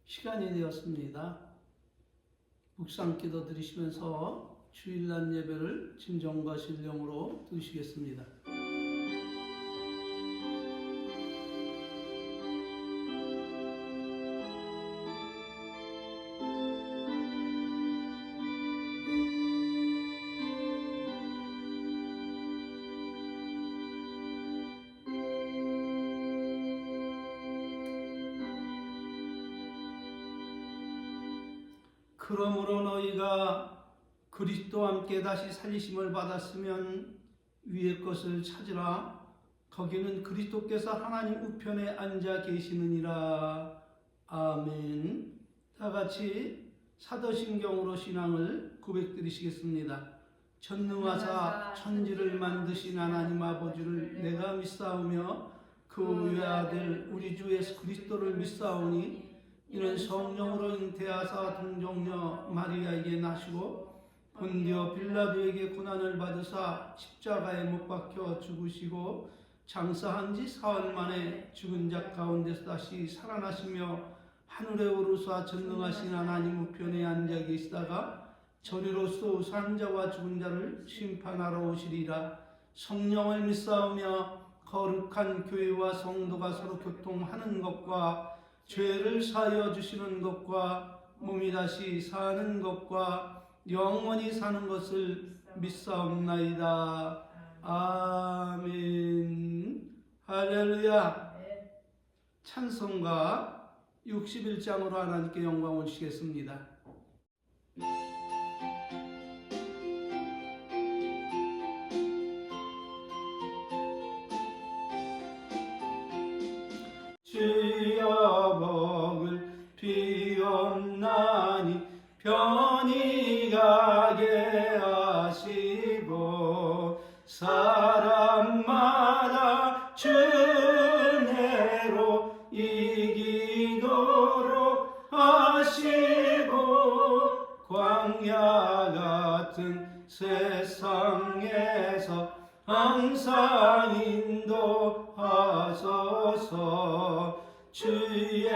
시간이 되었습니다. 묵상 기도 드리시면서 주일날 예배를 진정과 신령으로 드리시겠습니다. 그러므로 너희가 그리스도와 함께 다시 살리심을 받았으면 위의 것을 찾으라. 거기는 그리스도께서 하나님 우편에 앉아 계시느니라. 아멘. 다 같이 사도신경으로 신앙을 고백드리시겠습니다. 전능하사 천지를 만드신 하나님 아버지를 내가 믿사오며 그 외아들 우리 주 예수 그리스도를 믿사오니 이는 성령으로 잉태하사 동정녀 마리아에게 나시고 본디오 빌라도에게 고난을 받으사 십자가에 못 박혀 죽으시고 장사한 지 사흘 만에 죽은 자 가운데서 다시 살아나시며 하늘에 오르사 전능하신 하나님 우편에 앉아 계시다가 저리로서 산 자와 죽은 자를 심판하러 오시리라. 성령을 믿사오며 거룩한 교회와 성도가 서로 교통하는 것과 죄를 사하여 주시는 것과 몸이 다시 사는 것과 영원히 사는 것을 믿사옵나이다. 아멘. 할렐루야. 찬송가 61장으로 하나님께 영광을 주시겠습니다. 주여 복을 비옵나니 편히 가게 하시고 사람마다 주내로 이기도록 하시고 광야 같은 세상에서 항상 인도하소서. 주의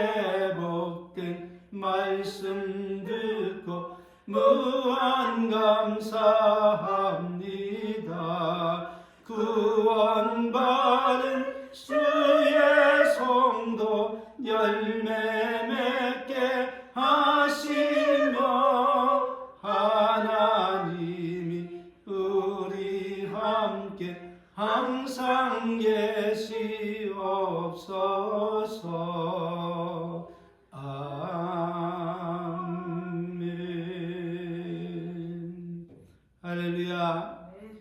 복된 말씀 듣고 무한 감사합니다. 구원받은 주의 성도 열매 맺게 하시며 하나님이 우리 함께 항상 계시옵소서. 아멘. 할렐루야.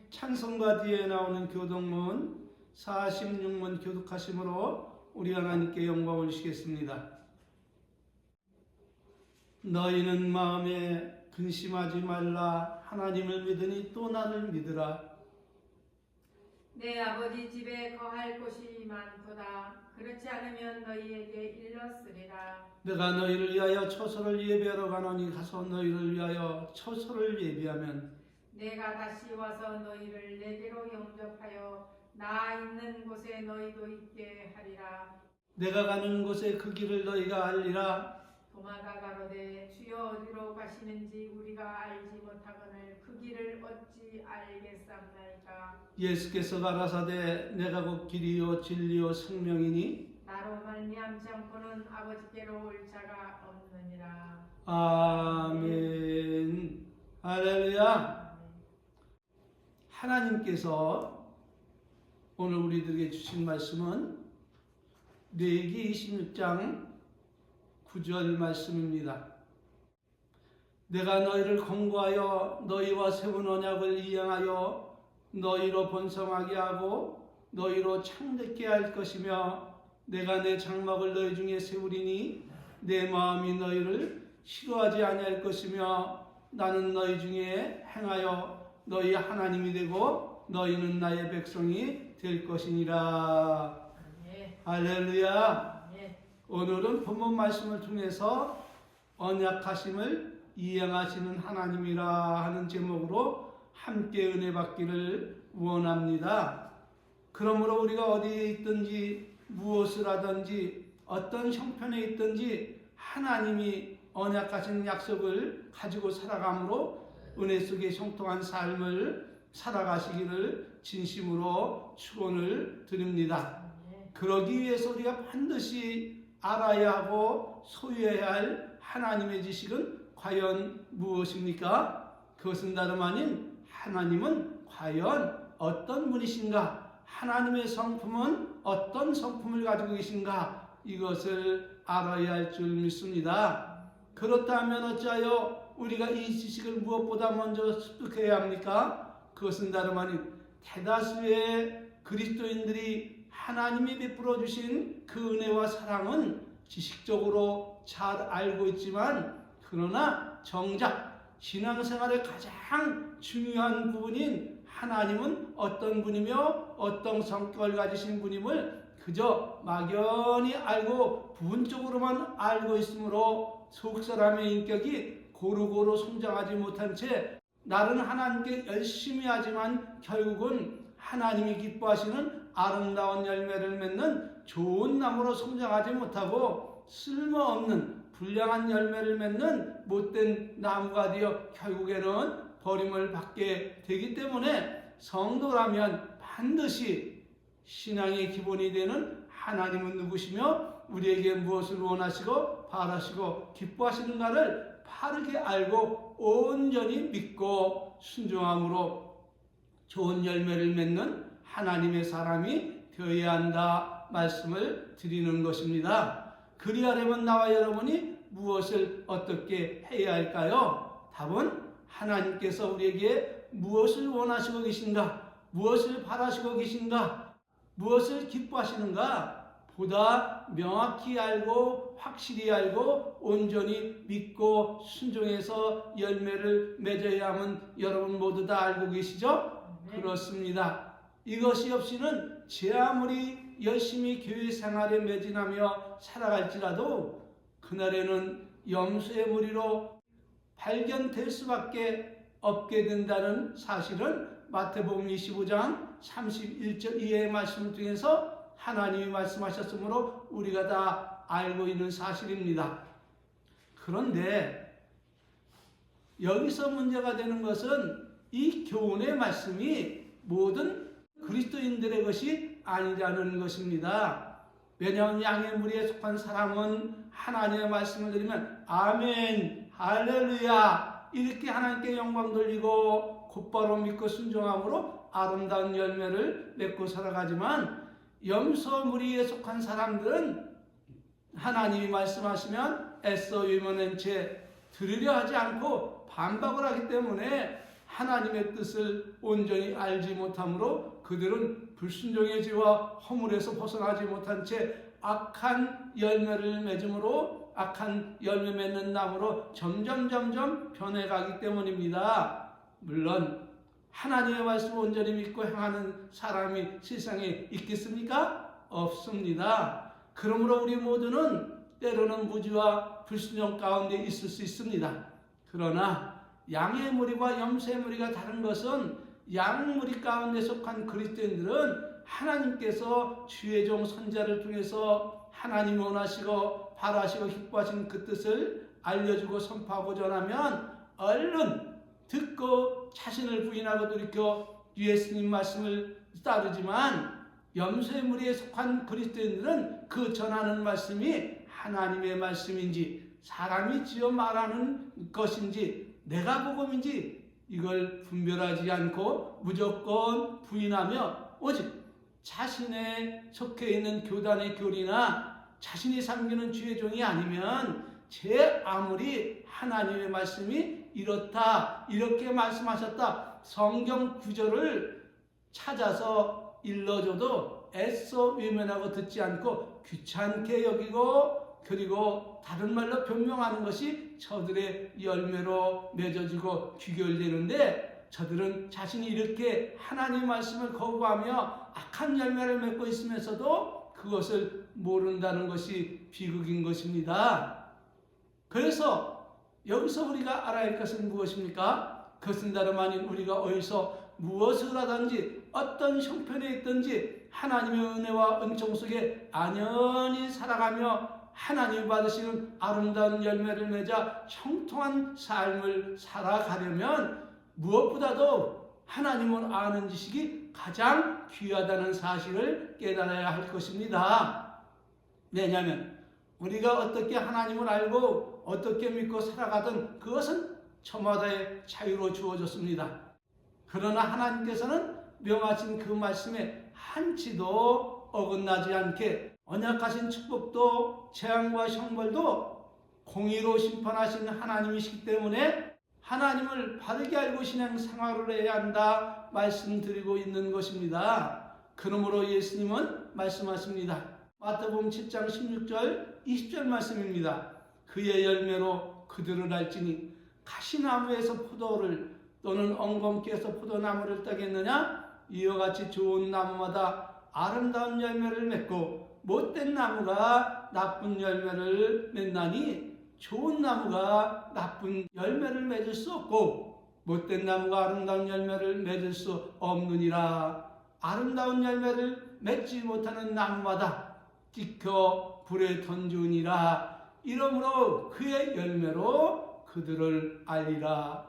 찬송가 뒤에 나오는 교독문 46문 교독하심으로 우리 하나님께 영광을 주시겠습니다. 너희는 마음에 근심하지 말라. 하나님을 믿으니 또 나를 믿으라. 내 아버지 집에 거할 곳이 많도다. 그렇지 않으면 너희에게 일렀으리라. 내가 너희를 위하여 처소를 예비하러 가노니 가서 너희를 위하여 처소를 예비하면 내가 다시 와서 너희를 내게로 영접하여 나 있는 곳에 너희도 있게 하리라. 내가 가는 곳에 그 길을 너희가 알리라. 도마가 가로되 주여 어디로 가시는지 우리가 알지 못하거늘 그 길을 어찌 알겠사옵나이까. 예수께서 가라사대 내가 곧 길이요 진리요 생명이니 나로 말미암지 않고는 아버지께로 올 자가 없느니라. 아멘. 할렐루야. 하나님께서 오늘 우리들에게 주신 말씀은 레위기 26장 9절 말씀입니다. 내가 너희를 권고하여 너희와 세운 언약을 이행하여 너희로 번성하게 하고 너희로 창대케 할 것이며 내가 내 장막을 너희 중에 세우리니 내 마음이 너희를 싫어하지 아니할 것이며 나는 너희 중에 행하여 너희 하나님이 되고 너희는 나의 백성이 될 것이니라. 할렐루야. 오늘은 본문 말씀을 통해서 언약하심을 이행하시는 하나님이라 하는 제목으로 함께 은혜 받기를 원합니다. 그러므로 우리가 어디에 있든지 무엇을 하든지 어떤 형편에 있든지 하나님이 언약하신 약속을 가지고 살아감으로 은혜 속에 형통한 삶을 살아가시기를 진심으로 축원을 드립니다. 그러기 위해서 우리가 반드시 알아야 하고 소유해야 할 하나님의 지식은 과연 무엇입니까? 그것은 다름 아닌 하나님은 과연 어떤 분이신가? 하나님의 성품은 어떤 성품을 가지고 계신가? 이것을 알아야 할 줄 믿습니다. 그렇다면 어찌하여 우리가 이 지식을 무엇보다 먼저 습득해야 합니까? 그것은 다름 아닌 대다수의 그리스도인들이 하나님이 베풀어 주신 그 은혜와 사랑은 지식적으로 잘 알고 있지만, 그러나 정작 신앙생활의 가장 중요한 부분인 하나님은 어떤 분이며 어떤 성격을 가지신 분임을 그저 막연히 알고 부분적으로만 알고 있으므로 속사람의 인격이 고루고루 성장하지 못한 채 나는 하나님께 열심히 하지만 결국은 하나님이 기뻐하시는 아름다운 열매를 맺는 좋은 나무로 성장하지 못하고 쓸모없는 불량한 열매를 맺는 못된 나무가 되어 결국에는 버림을 받게 되기 때문에, 성도라면 반드시 신앙의 기본이 되는 하나님은 누구시며 우리에게 무엇을 원하시고 바라시고 기뻐하시는가를 바르게 알고 온전히 믿고 순종함으로 좋은 열매를 맺는 하나님의 사람이 되어야 한다 말씀을 드리는 것입니다. 그리하려면 나와 여러분이 무엇을 어떻게 해야 할까요? 답은 하나님께서 우리에게 무엇을 원하시고 계신가, 무엇을 바라시고 계신가, 무엇을 기뻐하시는가 보다 명확히 알고 확실히 알고 온전히 믿고 순종해서 열매를 맺어야 함은 여러분 모두 다 알고 계시죠? 네. 그렇습니다. 이것이 없이는 제 아무리 열심히 교회 생활에 매진하며 살아갈지라도 그날에는 염소의 무리로 발견될 수밖에 없게 된다는 사실은 마태복음 25장 31절 이하의 말씀을 통해서 하나님이 말씀하셨으므로 우리가 다 알고 있는 사실입니다. 그런데 여기서 문제가 되는 것은 이 교훈의 말씀이 모든 그리스도인들의 것이 아니라는 것입니다. 왜냐하면 양의 무리에 속한 사람은 하나님의 말씀을 들으면 아멘, 할렐루야 이렇게 하나님께 영광 돌리고 곧바로 믿고 순종함으로 아름다운 열매를 맺고 살아가지만, 염소 무리에 속한 사람들은 하나님이 말씀하시면 애써 외면한 채 들으려 하지 않고 반박을 하기 때문에 하나님의 뜻을 온전히 알지 못하므로 그들은 불순종의 죄와 허물에서 벗어나지 못한 채 악한 열매를 맺음으로 악한 열매 맺는 나무로 점점 변해가기 때문입니다. 물론 하나님의 말씀을 온전히 믿고 행하는 사람이 세상에 있겠습니까? 없습니다. 그러므로 우리 모두는 때로는 무지와 불순종 가운데 있을 수 있습니다. 그러나 양의 무리와 염소의 무리가 다른 것은 양 무리 가운데 속한 그리스도인들은 하나님께서 주의 종 선지자를 통해서 하나님이 원하시고 바라시고 기뻐하시는 그 뜻을 알려주고 선포하고 전하면 얼른 듣고 자신을 부인하고 돌이켜 예수님 말씀을 따르지만, 염소의 무리에 속한 그리스도인들은 그 전하는 말씀이 하나님의 말씀인지 사람이 지어 말하는 것인지 내가 복음인지 이걸 분별하지 않고 무조건 부인하며 오직 자신의 속해 있는 교단의 교리나 자신이 섬기는 주의 종이 아니면 제 아무리 하나님의 말씀이 이렇다 이렇게 말씀하셨다 성경 구절을 찾아서 일러줘도 애써 외면하고 듣지 않고 귀찮게 여기고, 그리고 다른 말로 변명하는 것이 저들의 열매로 맺어지고 귀결되는데, 저들은 자신이 이렇게 하나님의 말씀을 거부하며 악한 열매를 맺고 있으면서도 그것을 모른다는 것이 비극인 것입니다. 그래서 여기서 우리가 알아야 할 것은 무엇입니까? 그것은 다름 아닌 우리가 어디서 무엇을 하든지 어떤 형편에 있든지 하나님의 은혜와 은총 속에 안연히 살아가며 하나님 받으시는 아름다운 열매를 맺어 형통한 삶을 살아가려면 무엇보다도 하나님을 아는 지식이 가장 귀하다는 사실을 깨달아야 할 것입니다. 왜냐하면 우리가 어떻게 하나님을 알고 어떻게 믿고 살아가든 그것은 저마다의 자유로 주어졌습니다. 그러나 하나님께서는 명하신 그 말씀에 한치도 어긋나지 않게 언약하신 축복도 재앙과 형벌도 공의로 심판하신 하나님이시기 때문에 하나님을 바르게 알고 신앙생활을 해야 한다 말씀드리고 있는 것입니다. 그러므로 예수님은 말씀하십니다. 마태복음 7장 16절 20절 말씀입니다. 그의 열매로 그들을 알지니 가시나무에서 포도를 또는 엉겅퀴에서 포도나무를 따겠느냐? 이와 같이 좋은 나무마다 아름다운 열매를 맺고 못된 나무가 나쁜 열매를 맺나니 좋은 나무가 나쁜 열매를 맺을 수 없고 못된 나무가 아름다운 열매를 맺을 수 없느니라. 아름다운 열매를 맺지 못하는 나무마다 찍혀 불에 던지니라. 이러므로 그의 열매로 그들을 알리라.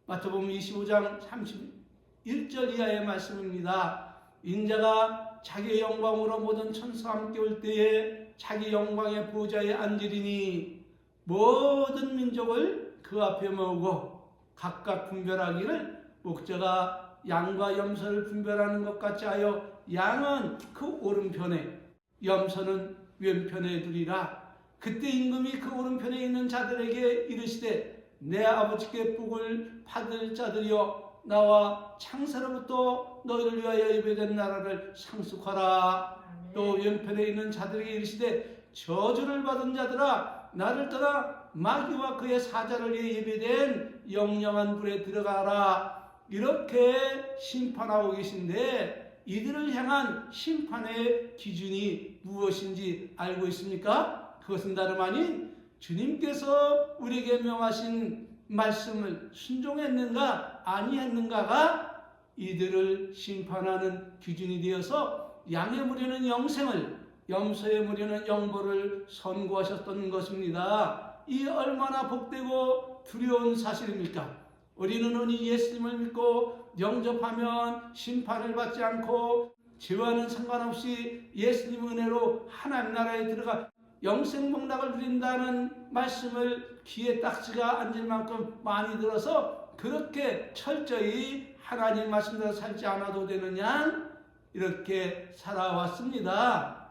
마태복음 25장 31절 이하의 말씀입니다. 인자가 자기의 영광으로 모든 천사와 함께 올 때에 자기 영광의 보좌에 앉으리니 모든 민족을 그 앞에 모으고 각각 분별하기를 목자가 양과 염소를 분별하는 것 같이 하여 양은 그 오른편에 염소는 왼편에 두리라. 그때 임금이 그 오른편에 있는 자들에게 이르시되 내 아버지께 복을 받을 자들이여 나와 창세로부터 너희를 위하여 예배된 나라를 상속하라. 또 왼편에 있는 자들에게 이르시되 저주를 받은 자들아 나를 떠나 마귀와 그의 사자를 위해 예배된 영영한 불에 들어가라. 이렇게 심판하고 계신데 이들을 향한 심판의 기준이 무엇인지 알고 있습니까? 그것은 다름 아닌 주님께서 우리에게 명하신 말씀을 순종했는가 아니했는가가 이들을 심판하는 기준이 되어서 양의 무리는 영생을 염소의 무리는 영벌을 선고하셨던 것입니다. 이 얼마나 복되고 두려운 사실입니까? 우리는 흔히 예수님을 믿고 영접하면 심판을 받지 않고 죄와는 상관없이 예수님 은혜로 하나님 나라에 들어가 영생복락을 누린다는 말씀을 귀에 딱지가 앉을 만큼 많이 들어서 그렇게 철저히 하나님 말씀대로 살지 않아도 되느냐 이렇게 살아왔습니다.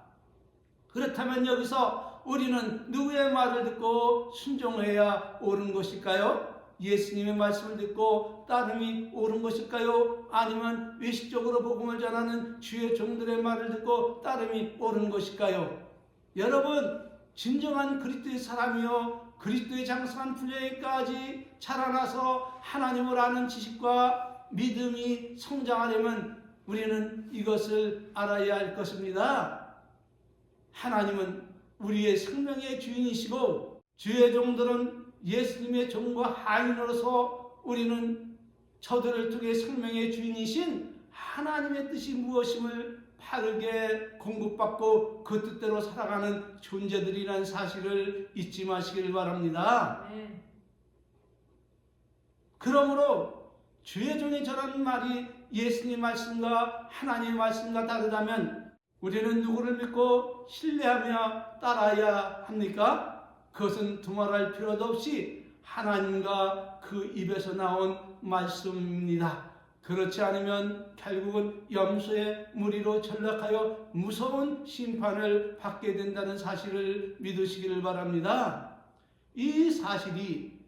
그렇다면 여기서 우리는 누구의 말을 듣고 순종해야 옳은 것일까요? 예수님의 말씀을 듣고 따름이 옳은 것일까요? 아니면 외식적으로 복음을 전하는 주의 종들의 말을 듣고 따름이 옳은 것일까요? 여러분, 진정한 그리스도의 사람이요 그리스도의 장성한 분량에까지 자라나서 하나님을 아는 지식과 믿음이 성장하려면 우리는 이것을 알아야 할 것입니다. 하나님은 우리의 생명의 주인이시고 주의 종들은 예수님의 종과 하인으로서 우리는 저들을 통해 생명의 주인이신 하나님의 뜻이 무엇임을 바르게 공급받고 그 뜻대로 살아가는 존재들이라는 사실을 잊지 마시길 바랍니다. 그러므로 주의 종이 저런 말이 예수님 말씀과 하나님의 말씀과 다르다면 우리는 누구를 믿고 신뢰하며 따라야 합니까? 그것은 두말할 필요도 없이 하나님과 그 입에서 나온 말씀입니다. 그렇지 않으면 결국은 염소의 무리로 전락하여 무서운 심판을 받게 된다는 사실을 믿으시기를 바랍니다. 이 사실이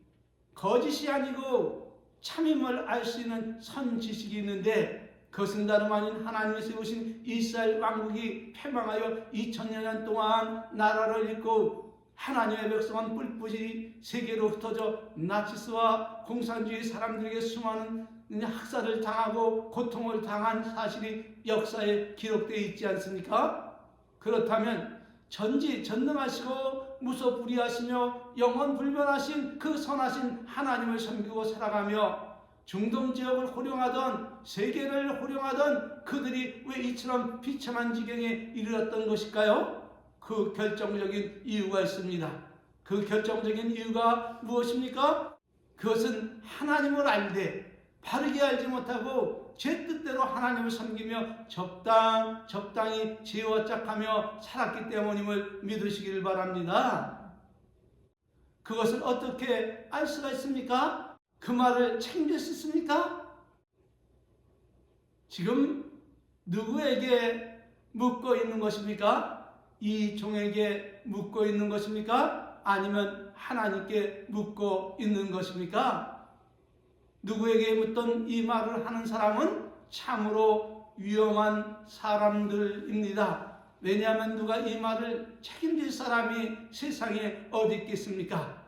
거짓이 아니고 참임을 알 수 있는 선지식이 있는데 그것은 다름 아닌 하나님이 세우신 이스라엘 왕국이 패망하여 2000년 동안 나라를 잃고 하나님의 백성은 뿔뿔이 세계로 흩어져 나치스와 공산주의 사람들에게 수많은 학살을 당하고 고통을 당한 사실이 역사에 기록되어 있지 않습니까? 그렇다면 전지전능하시고 무소불위하시며 영원불변하신 그 선하신 하나님을 섬기고 살아가며 중동 지역을 호령하던 세계를 호령하던 그들이 왜 이처럼 비참한 지경에 이르렀던 것일까요? 그 결정적인 이유가 있습니다. 그 결정적인 이유가 무엇입니까? 그것은 하나님을 알되 바르게 알지 못하고 제 뜻대로 하나님을 섬기며 적당히 지어짝하며 살았기 때문임을 믿으시길 바랍니다. 그것을 어떻게 알 수가 있습니까? 그 말을 책임질 수 있습니까? 지금 누구에게 묻고 있는 것입니까? 이 종에게 묻고 있는 것입니까? 아니면 하나님께 묻고 있는 것입니까? 누구에게 묻던 이 말을 하는 사람은 참으로 위험한 사람들입니다. 왜냐하면 누가 이 말을 책임질 사람이 세상에 어디 있겠습니까?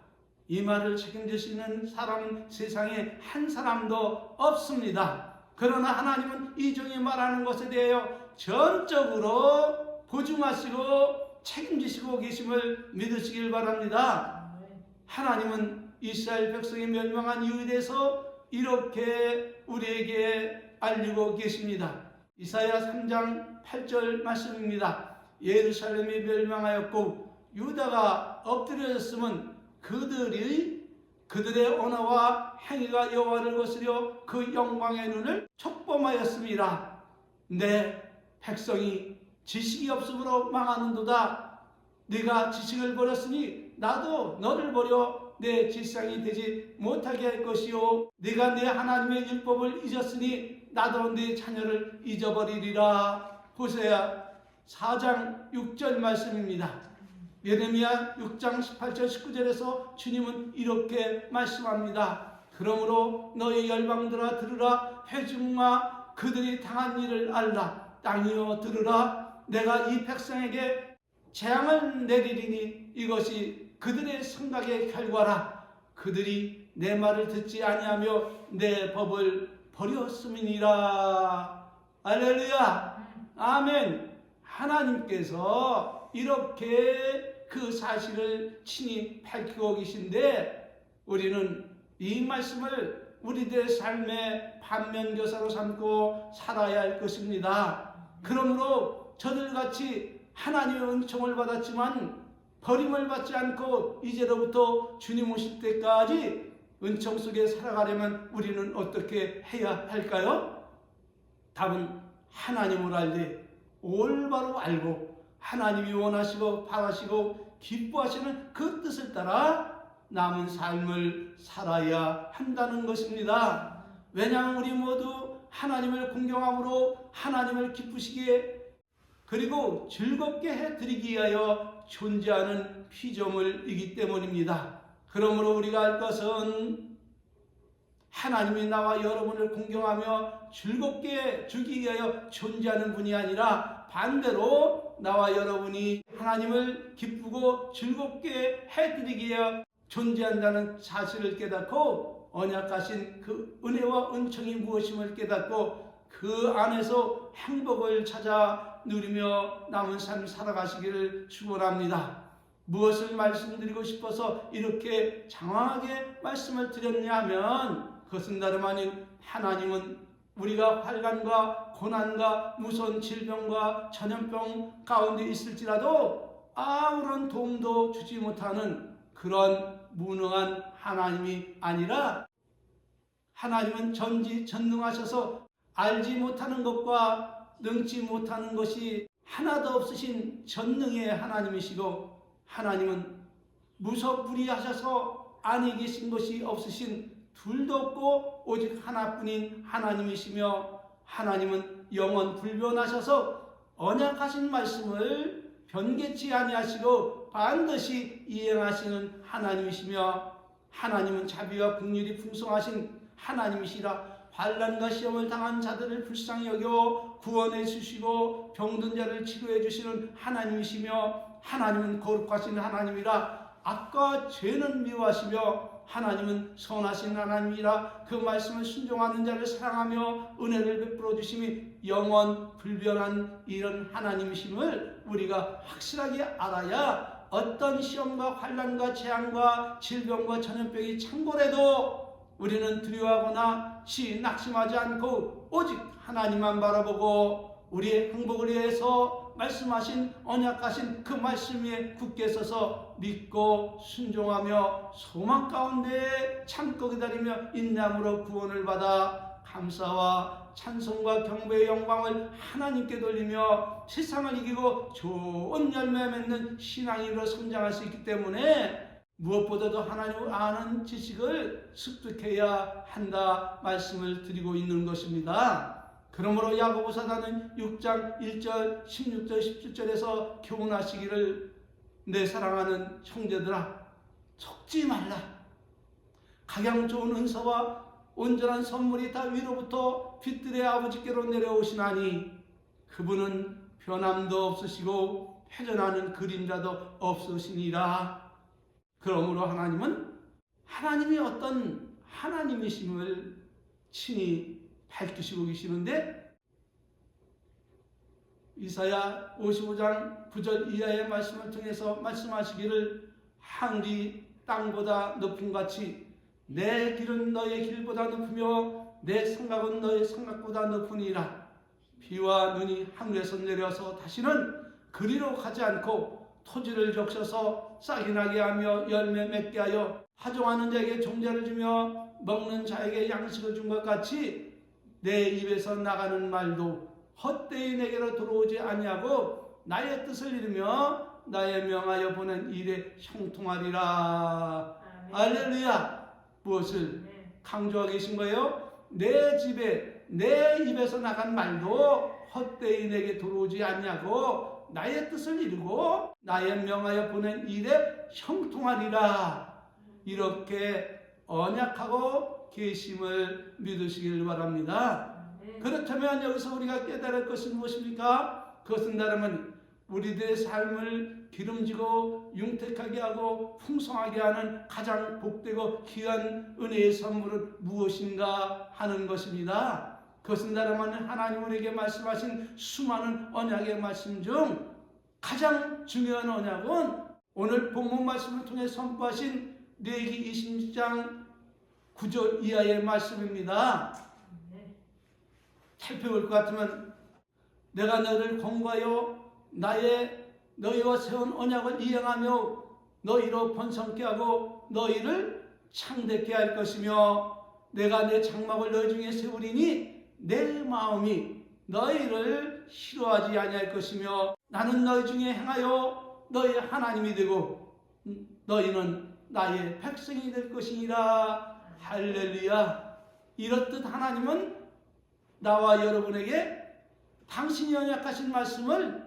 이 말을 책임질 수 있는 사람은 세상에 한 사람도 없습니다. 그러나 하나님은 이 종이 말하는 것에 대하여 전적으로 보증하시고 책임지시고 계심을 믿으시길 바랍니다. 하나님은 이스라엘 백성이 멸망한 이유에 대해서 이렇게 우리에게 알리고 계십니다. 이사야 3장 8절 말씀입니다. 예루살렘이 멸망하였고 유다가 엎드려졌으면 그들의 언어와 행위가 여호와를 거스려 그 영광의 눈을 촉범하였습니다. 내 백성이 지식이 없음으로 망하는도다. 네가 지식을 버렸으니 나도 너를 버려 내 지상이 되지 못하게 할 것이요 네가 내 하나님의 율법을 잊었으니 나도 네 자녀를 잊어버리리라. 호세아 4장 6절 말씀입니다. 예레미야 6장 18절 19절에서 주님은 이렇게 말씀합니다. 그러므로 너희 열방들아 들으라. 회중아 그들이 당한 일을 알라. 땅이여 들으라. 내가 이 백성에게 재앙을 내리리니 이것이 그들의 생각의 결과라. 그들이 내 말을 듣지 아니하며 내 법을 버렸음이니라. 할렐루야. 아멘. 하나님께서 이렇게 그 사실을 친히 밝히고 계신데 우리는 이 말씀을 우리들의 삶의 반면교사로 삼고 살아야 할 것입니다. 그러므로 저들같이 하나님의 은총을 받았지만 버림을 받지 않고 이제로부터 주님 오실 때까지 은총 속에 살아가려면 우리는 어떻게 해야 할까요? 답은 하나님을 알되 올바로 알고 하나님이 원하시고 바라시고 기뻐하시는 그 뜻을 따라 남은 삶을 살아야 한다는 것입니다. 왜냐하면 우리 모두 하나님을 공경함으로 하나님을 기쁘시기에 그리고 즐겁게 해드리기 위하여 존재하는 피조물이기 때문입니다. 그러므로 우리가 할 것은 하나님이 나와 여러분을 공경하며 즐겁게 주기 위하여 존재하는 분이 아니라 반대로 나와 여러분이 하나님을 기쁘고 즐겁게 해드리기 위하여 존재한다는 사실을 깨닫고 언약하신 그 은혜와 은총이 무엇임을 깨닫고 그 안에서 행복을 찾아 누리며 남은 삶 살아가시기를 축원합니다. 무엇을 말씀드리고 싶어서 이렇게 장황하게 말씀을 드렸냐 하면 그것은 다름 아닌 하나님은 우리가 환난과 고난과 무서운 질병과 전염병 가운데 있을지라도 아무런 도움도 주지 못하는 그런 무능한 하나님이 아니라 하나님은 전지전능하셔서 알지 못하는 것과 능지 못하는 것이 하나도 없으신 전능의 하나님이시고 하나님은 무섭부리하셔서 안에 계신 것이 없으신 둘도 없고 오직 하나뿐인 하나님이시며 하나님은 영원 불변하셔서 언약하신 말씀을 변개치 아니하시고 반드시 이행하시는 하나님이시며 하나님은 자비와 긍휼이 풍성하신 하나님이시라. 환난과 시험을 당한 자들을 불쌍히 여겨 구원해 주시고 병든 자를 치료해 주시는 하나님이시며 하나님은 거룩하신 하나님이라. 악과 죄는 미워하시며 하나님은 선하신 하나님이라. 그 말씀을 순종하는 자를 사랑하며 은혜를 베풀어 주심이 영원 불변한 이런 하나님이심을 우리가 확실하게 알아야 어떤 시험과 환난과 재앙과 질병과 전염병이 창궐해도 우리는 두려워하거나 낙심하지 않고 오직 하나님만 바라보고 우리의 행복을 위해서 말씀하신 언약하신 그 말씀 위에 굳게 서서 믿고 순종하며 소망 가운데 참고 기다리며 인내함으로 구원을 받아 감사와 찬송과 경배의 영광을 하나님께 돌리며 세상을 이기고 좋은 열매 맺는 신앙인으로 성장할 수 있기 때문에 무엇보다도 하나님을 아는 지식을 습득해야 한다 말씀을 드리고 있는 것입니다. 그러므로 야고보 사도는 6장 1절 16절 17절에서 교훈하시기를 내 사랑하는 형제들아 속지 말라. 가장 좋은 은사와 온전한 선물이 다 위로부터 빛들의 아버지께로 내려오시나니 그분은 변함도 없으시고 회전하는 그림자도 없으시니라. 그러므로 하나님은 하나님이 어떤 하나님이심을 친히 밝히시고 계시는데 이사야 55장 9절 이하의 말씀을 통해서 말씀하시기를 하늘이 땅보다 높음 같이 내 길은 너의 길보다 높으며 내 생각은 너의 생각보다 높으니라. 비와 눈이 하늘에서 내려서 다시는 그리로 가지 않고 토지를 적셔서 싹이 나게 하며 열매 맺게 하여 하종하는 자에게 종자를 주며 먹는 자에게 양식을 준 것 같이 내 입에서 나가는 말도 헛되이 내게로 들어오지 아니하고 나의 뜻을 이루며 나의 명하여 보낸 일에 형통하리라. 할렐루야. 무엇을 강조하고 계신 거예요? 내 집에 내 입에서 나간 말도 헛되이 내게 들어오지 않냐고 나의 뜻을 이루고 나의 명하여 보낸 일에 형통하리라. 이렇게 언약하고 계심을 믿으시길 바랍니다. 그렇다면 여기서 우리가 깨달을 것은 무엇입니까? 그것은 다름은 우리들의 삶을 기름지고 융택하게 하고 풍성하게 하는 가장 복되고 귀한 은혜의 선물은 무엇인가 하는 것입니다. 그것은 다름은 하나님 우리에게 말씀하신 수많은 언약의 말씀 중 가장 중요한 언약은 오늘 본문 말씀을 통해 선포하신 레위기 26장 9절 이하의 말씀입니다. 살펴볼 것 같으면 내가 너를 권고하여 너희와 세운 언약을 이행하며 너희로 번성케 하고 너희를 창대케 할 것이며 내가 내 장막을 너희 중에 세우리니 내 마음이 너희를 싫어하지 아니할 것이며 나는 너희 중에 행하여 너희의 하나님이 되고 너희는 나의 백성이 될 것이니라. 할렐루야. 이렇듯 하나님은 나와 여러분에게 당신이 언약하신 말씀을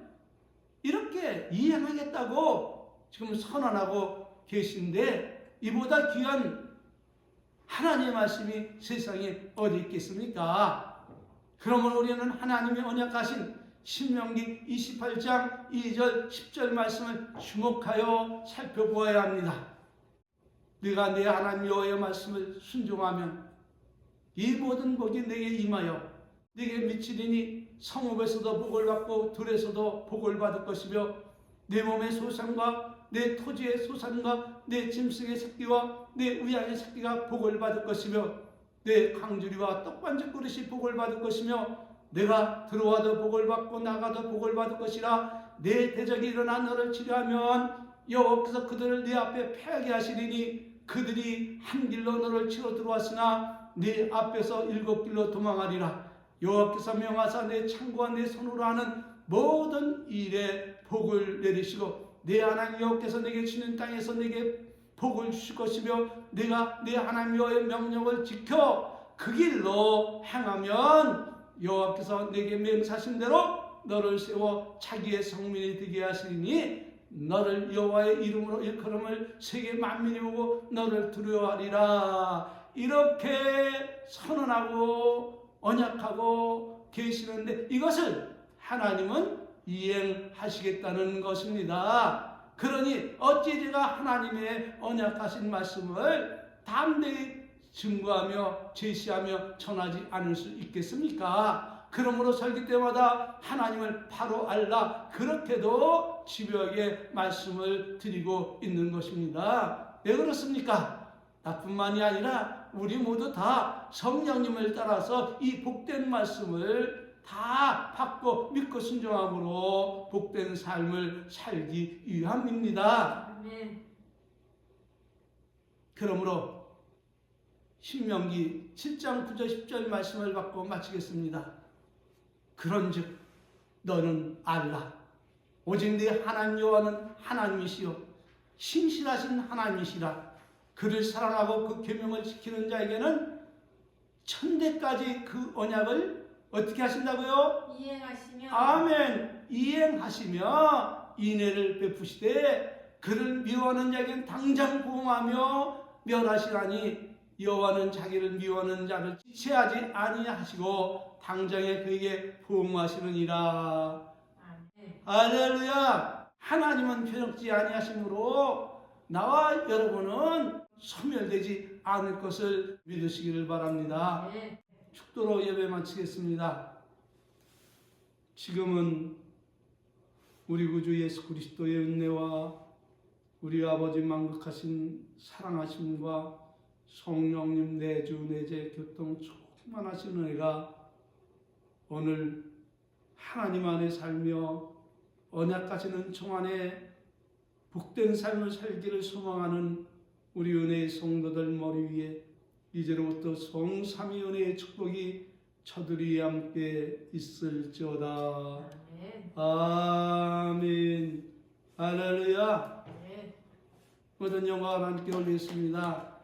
이렇게 이행하겠다고 지금 선언하고 계신데 이보다 귀한 하나님의 말씀이 세상에 어디 있겠습니까? 그러면 우리는 하나님의 언약하신 신명기 28장 2절 10절 말씀을 주목하여 살펴보아야 합니다. 네가 내 하나님 여호와의 말씀을 순종하면 이 모든 복이 내게 임하여 네게 미치리니 성읍에서도 복을 받고 들에서도 복을 받을 것이며 내 몸의 소산과 내 토지의 소산과 내 짐승의 새끼와 내 우양의 새끼가 복을 받을 것이며 내 강주리와 떡반죽 그릇이 복을 받을 것이며 내가 들어와도 복을 받고 나가도 복을 받을 것이라. 내 대적이 일어나 너를 치료하면 여호와께서 그들을 네 앞에 패하게 하시리니 그들이 한 길로 너를 치러 들어왔으나 네 앞에서 7길로 도망하리라. 여호와께서 명하사 내 창고와 내 손으로 하는 모든 일에 복을 내리시고 내 하나님 여호와께서 내게 주는 땅에서 내게 복을 주실 것이며 내가 내 하나님 여호와의 명령을 지켜 그 길로 행하면 여호와께서 내게 맹세하신 대로 너를 세워 자기의 성민이 되게 하시니 너를 여호와의 이름으로 일컬음을 세계 만민이 보고 너를 두려워하리라. 이렇게 선언하고 언약하고 계시는데 이것을 하나님은 이행하시겠다는 것입니다. 그러니 어찌 제가 하나님의 언약하신 말씀을 담대히 증거하며 제시하며 전하지 않을 수 있겠습니까? 그러므로 설교 때마다 하나님을 바로 알라 그렇게도 집요하게 말씀을 드리고 있는 것입니다. 왜 그렇습니까? 나뿐만이 아니라 우리 모두 다 성령님을 따라서 이 복된 말씀을 다 받고 믿고 순종함으로 복된 삶을 살기 위함입니다. 아멘. 그러므로 신명기 7장 9절 10절 말씀을 받고 마치겠습니다. 그런즉 너는 알라. 오직 네 하나님 여호와는 하나님이시요 신실하신 하나님이시라. 그를 사랑하고 그 계명을 지키는 자에게는 천대까지 그 언약을 어떻게 하신다고요? 이행하시며 아멘. 이행하시며 인애를 베푸시되 그를 미워하는 자에게는 당장 보응하며 멸하시라니 여호와는 자기를 미워하는 자를 지체하지 아니하시고 당장에 그에게 보응하시느니라. 아멘. 할렐루야. 하나님은 변혁지 아니하심으로 나와 여러분은 소멸되지 않을 것을 믿으시기를 바랍니다. 아멘. 축도로 예배 마치겠습니다. 지금은 우리 구주 예수 그리스도의 은혜와 우리 아버지 만극하신 사랑하심과 성령님 내주 내재 교통 충만하신 은혜가 오늘 하나님 안에 살며 언약하시는 종 안에 복된 삶을 살기를 소망하는 우리 은혜의 성도들 머리 위에 이제로부터 성삼위 은혜의 축복이 저들이 함께 있을지어다. 아멘. 아멘. 할렐루야. 아멘. 모든 영광을 하나님께 올리겠습니다.